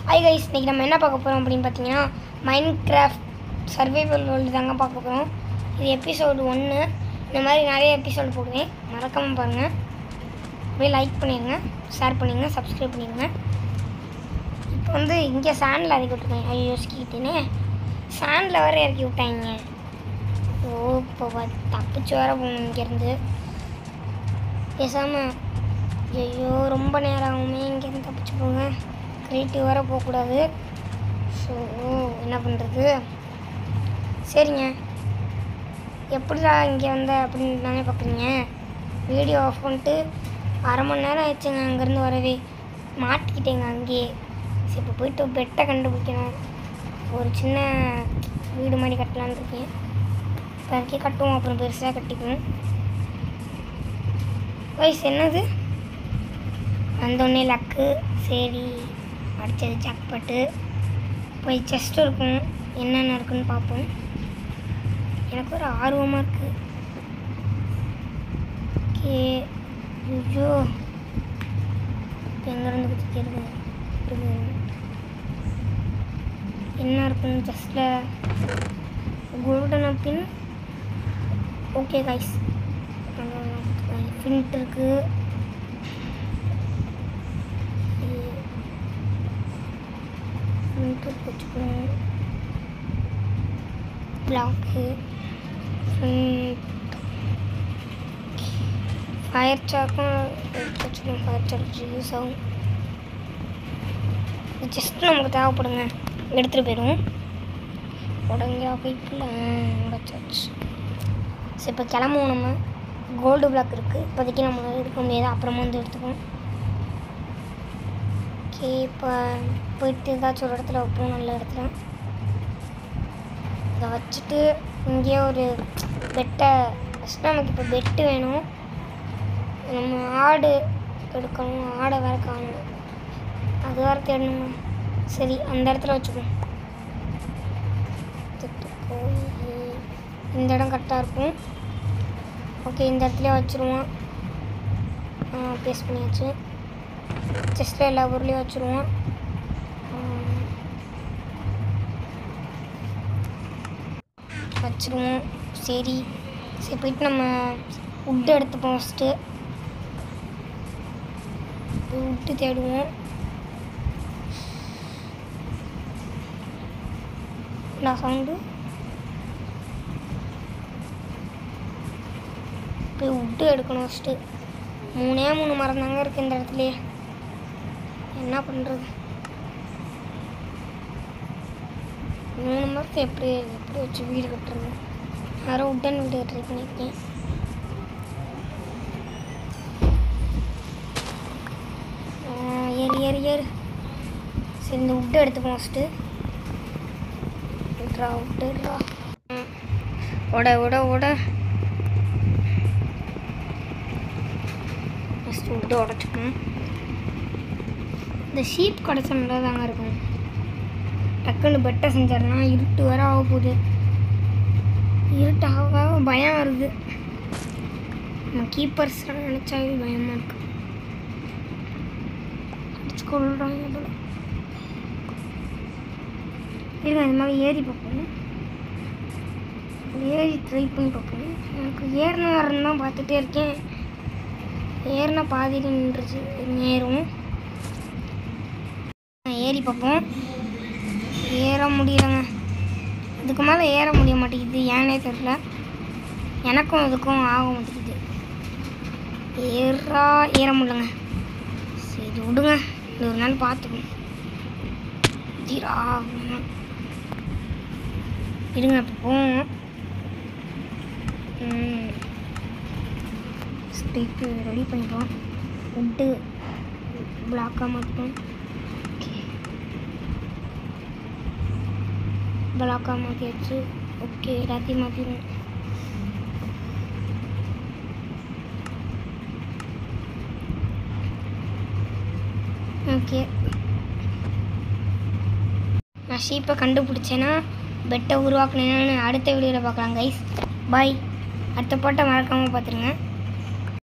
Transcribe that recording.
Hi guys, இன்றைக்கி நம்ம என்ன பார்க்க போகிறோம் அப்படின்னு பார்த்தீங்கன்னா மைன்கிராஃப்ட் சர்வைவல் வேர்ல்டு தாங்க பார்க்க போகிறோம். இது எபிசோடு 1. இந்த மாதிரி நிறைய எபிசோடு போடுவேன், மறக்காமல் பாருங்கள். அப்படியே லைக் பண்ணிடுங்க, ஷேர் பண்ணிடுங்க, சப்ஸ்கிரைப் பண்ணிடுங்க. இப்போ வந்து இங்கே சாண்டில் இறக்கி விட்டுருக்கேன். ஐயோ ஸ்கீட்டுன்னு சாண்டில் வேறு இறக்கி விட்டாங்க. ஓ இப்போ தப்பிச்சு வேற போகணும் இங்கேருந்து. பேசாமல் ஐயோ ரொம்ப நேரம் ஆகுமே, இங்கேருந்து தப்பிச்சு போங்க. கிரியேட்டிவ் வேறு போகக்கூடாது. ஸோ என்ன பண்ணுறது? சரிங்க, எப்படிடா இங்கே வந்த அப்படின்னு தானே பார்க்குறீங்க. வீடியோ ஆஃப் பண்ணிட்டு அரை மணி நேரம் ஆயிடுச்சுங்க அங்கேருந்து வரவே. மாட்டிக்கிட்டேங்க அங்கேயே. சரி இப்போ போயிட்டு பெட்டை கண்டுபிடிக்கணும். ஒரு சின்ன வீடு மாதிரி கட்டலான்னு இருக்கேன். இப்போ அதுக்கே கட்டுவோம், அப்புறம் பெருசாக கட்டிக்குவோம். வயசு என்னது வந்தோடனே லக்கு. சரி அடித்தது ஜாக்பாட்டு. போய் செஸ்ட் இருக்கும், என்னென்ன இருக்குன்னு பார்ப்போம். எனக்கு ஒரு ஆர்வமாக இருக்குது. ஓகே ஐயோ இப்போ எங்கேருந்து குதிக்கிறது? என்ன இருக்குன்னு செஸ்ட்டில் கோல்டன் அப்பின். ஓகே கைஸ், ஃபின்ட் இருக்குது. வச்சுக்கணும் பிளாக்கு, ஃபயர் சாக்கும் வச்சுக்கணும். ஃபயர் சாக் யூஸ் ஆகும். ஜஸ்ட் நமக்கு தேவைப்படுங்க, எடுத்துகிட்டு போயிடும். உடனே போய்க்குள்ள உடச்சாச்சு. சரி இப்போ கிளம்புவோம். நம்ம கோல்டு பிளாக் இருக்குது, இப்போதைக்கு நம்மளால் எடுக்க முடியாது, அப்புறமா வந்து எடுத்துக்குவோம். ஓகே இப்போ போயிட்டு ஏதாச்சும் ஒரு இடத்துல வைப்போம், நல்ல இடத்துல. இதை வச்சுட்டு இங்கேயே ஒரு பெட்டை ஃபஸ்ட்டு. நமக்கு இப்போ பெட்டு வேணும். நம்ம ஆடு எடுக்கணும், ஆடை வேறு காணணும், அது வேறு தேடணுங்க. சரி அந்த இடத்துல வச்சுக்கோம். போய் இந்த இடம் கரெக்டாக இருக்கும். ஓகே இந்த இடத்துல வச்சுருவோம். ப்ளேஸ் பண்ணியாச்சு. செஸ்ட்டில் எல்லா ஊர்லேயும் வச்சுருவோம். வச்சுருவோம். சரி சரி போயிட்டு நம்ம உட்டு எடுத்துப்போம். ஃபஸ்ட்டு உட்டு தேடுவோம். நான் சவுண்டு போய் உட்டு எடுக்கணும். ஃபஸ்ட்டு 3 மரம் தாங்க இருக்குது இந்த இடத்துலையே. என்ன பண்ணுறது? 3 மரத்தை எப்படி வச்சு வீடு கட்டுறது? யாரும் உட்டன் வீடு ட்ரை பண்ணியிருக்கேன். ஏறு. சரி இந்த உட்டு எடுத்துப்போம் ஃபஸ்ட்டு. விட்றா ஓட ஃபஸ்ட்டு உட்டு உடச்சிக்கணும். இந்த ஷீப் கிடச்சா நல்லா தாங்க இருக்கும். டக்குன்னு பெட்டை செஞ்சிடனா. இருட்டு வர ஆக போகுது. இருட்டாக பயம் வருது. நம்ம கீப்பர்ஸ்லாம் நினச்சாவே பயமாக இருக்கு. அடிச்சு கொள்றாங்க போல. இருங்க இந்த மாதிரி ஏறி பார்ப்போம். ஏறி ட்ரை பண்ணி பார்ப்போம். எனக்கு ஏறின வரன்னு தான் பார்த்துட்டே இருக்கேன். ஏறினா பாதியில் நின்றுச்சு. ஏறும், ஏறி பார்ப்போம். ஏற முடியலைங்க. இதுக்கு மேலே ஏற முடிய மாட்டேங்குது, ஏன்னே தெரியல. எனக்கும் இதுக்கும் ஆக மாட்டேங்குது. ஏற முடியலங்க. சரி விடுங்க, இந்த ஒரு நாள் பார்த்துக்கணும். இருங்க இப்போ போவோம். ஸ்ட்ரீட்டு ரெடி பண்ணிப்போம். உட்டு பிளாக்காக மாற்றோம். பிளாக்காக மாற்றியாச்சு. ஓகே எல்லாத்தையும் மாற்றிடுவோம். ஓகே நான் ஷீப்பை கண்டுபிடிச்சேன்னா பெட்டை உருவாக்குனேன்னு அடுத்த வீடியோவில் பார்க்கலாம் கைஸ். பாய். அடுத்த பாட்டை மறக்காமல் பார்த்துருங்க.